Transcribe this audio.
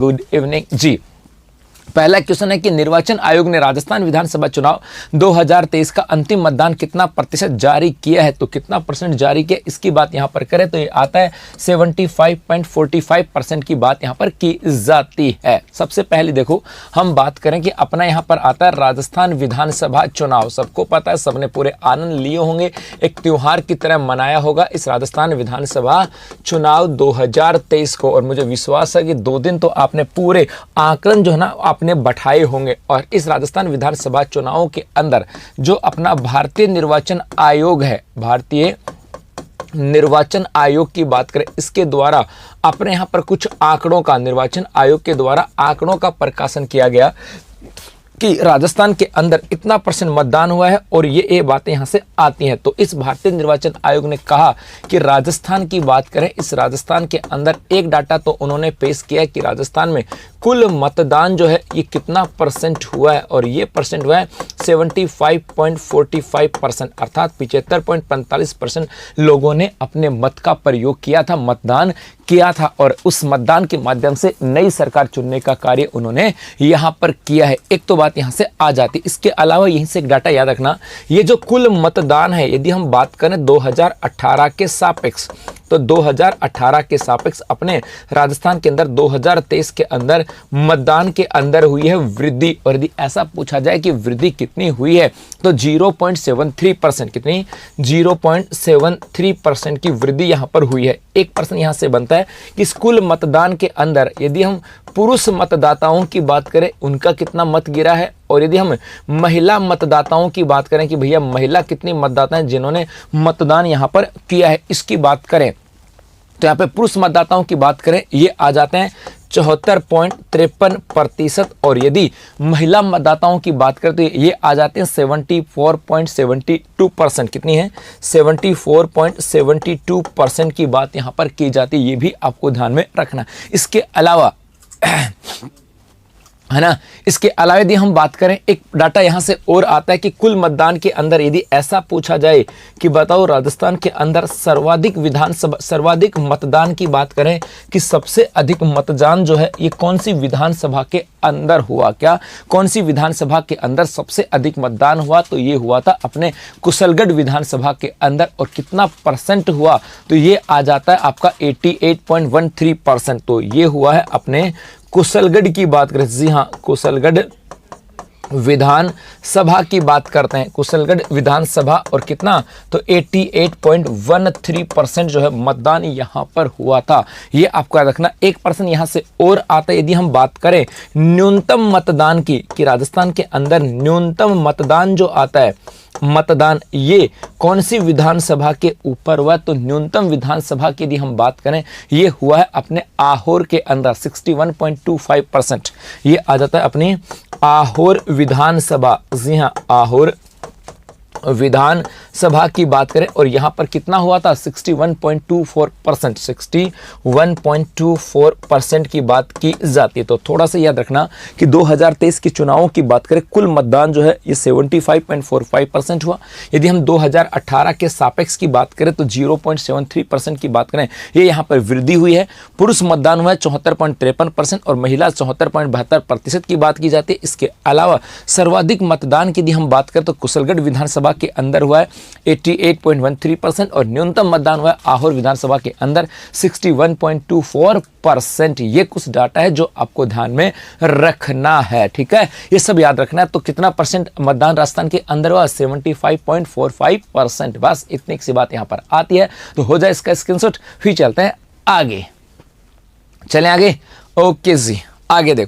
Good evening जी। पहला question है कि निर्वाचन आयोग ने राजस्थान विधानसभा चुनाव 2023 का अंतिम मतदान कितना प्रतिशत जारी किया है, तो कितना परसेंट जारी किया इसकी बात यहां पर करें तो ये आता है 75.45% की बात यहां पर की जाती है। सबसे पहले देखो हम बात करें कि अपना यहां पर आता है राजस्थान विधानसभा चुनाव। सबको पता है, सबने पूरे आनंद लिए होंगे, एक त्योहार की तरह मनाया होगा इस राजस्थान विधानसभा चुनाव 2023 को। और मुझे विश्वास है कि 2 दिन तो आपने पूरे आंकलन जो है ना आपने बैठाए होंगे। और इस राजस्थान विधानसभा चुनावों के अंदर जो अपना भारतीय निर्वाचन आयोग है, भारतीय निर्वाचन आयोग की बात करें, इसके द्वारा अपने यहां पर कुछ आंकड़ों का, निर्वाचन आयोग के द्वारा आंकड़ों का प्रकाशन किया गया कि राजस्थान के अंदर इतना परसेंट मतदान हुआ है और ये बातें यहां से आती हैं। तो इस भारतीय निर्वाचन आयोग ने कहा कि राजस्थान की बात करें, इस राजस्थान के अंदर एक डाटा तो उन्होंने पेश किया कि राजस्थान में कुल मतदान जो है ये कितना परसेंट हुआ है, और ये परसेंट हुआ है 75.45%, अर्थात 75.45% लोगों ने अपने मत का प्रयोग किया था, मतदान किया था, और उस मतदान के माध्यम से नई सरकार चुनने का कार्य उन्होंने यहां पर किया है। एक तो बात यहां से आ जाती। इसके अलावा यहीं से एक डाटा याद रखना, ये जो कुल मतदान है यदि हम बात करें 2018 के सापेक्ष, तो 2018 के सापेक्ष अपने राजस्थान के अंदर 2023 के अंदर मतदान के अंदर हुई है वृद्धि। और यदि ऐसा पूछा जाए कि वृद्धि कितनी हुई है तो 0.73%, कितनी 0.73% की वृद्धि यहां पर हुई है। 1% यहां से बनता है कि इस कुल मतदान के अंदर यदि हम पुरुष मतदाताओं की बात करें उनका कितना मत गिरा है, और यदि हम महिला मतदाताओं की बात करें कि भैया महिला कितनी मतदाता हैं जिन्होंने मतदान यहां पर किया है, इसकी बात करें तो यहाँ पे पुरुष मतदाताओं की बात करें ये आ जाते हैं 74.53%, और यदि महिला मतदाताओं की बात करें तो ये आ जाते हैं 74.72%। कितनी है? 74.72% की बात यहाँ पर की जाती है, ये भी आपको ध्यान में रखना। इसके अलावा है ना, इसके अलावा यदि हम बात करें एक डाटा यहां से और आता है कि कुल मतदान के अंदर यदि ऐसा पूछा जाए कि बताओ राजस्थान के अंदर सर्वाधिक मतदान की बात करें कि सबसे अधिक मतदान जो है ये कौन सी विधानसभा के अंदर हुआ, क्या कौन सी विधानसभा के अंदर सबसे अधिक मतदान हुआ, तो ये हुआ था अपने कुशलगढ़ विधानसभा के अंदर। और कितना परसेंट हुआ तो ये आ जाता है आपका 88.13%। तो ये हुआ है अपने कुशलगढ़ की बात करें, जी हाँ कुशलगढ़ विधानसभा की बात करते हैं, कुशलगढ़ विधानसभा, और कितना तो 88.13% जो है मतदान यहां पर हुआ था, ये आपको याद रखना। 1% यहां से और आता है यदि हम बात करें न्यूनतम मतदान की, कि राजस्थान के अंदर न्यूनतम मतदान जो आता है, मतदान ये कौन सी विधानसभा के ऊपर हुआ, तो न्यूनतम विधानसभा की यदि हम बात करें ये हुआ है अपने आहोर के अंदर 61.25%, ये आ जाता है अपनी आहोर विधानसभा, जी हाँ आहोर विधानसभा की बात करें, और यहां पर कितना हुआ था 61.24%, 61.24% की बात की जाती है। तो थोड़ा सा याद रखना कि 2023 के चुनावों की बात करें कुल मतदान जो है ये 75.45% हुआ। यदि हम 2018 के सापेक्ष की बात करें तो 0.73% की बात करें, ये यहां पर वृद्धि हुई है। पुरुष मतदान हुआ है 74.53% और महिला 74.72% की बात की जाती है। इसके अलावा सर्वाधिक मतदान की यदि हम बात करें तो कुशलगढ़ विधानसभा के अंदर हुआ है 88.13%, और न्यूनतम मतदान हुआ है आहोर विधानसभा के अंदर 61.24%। ये कुछ डाटा है जो आपको ध्यान में रखना है, ठीक है, ये सब याद रखना है। तो कितना परसेंट मतदान राजस्थान के अंदर हुआ 75.45%, बस इतनी सी बात यहां पर आती है। तो हो जाए इसका स्क्रीनशॉट, फिर चलते हैं आगे, चलें आगे। ओके जी, आगे देखो।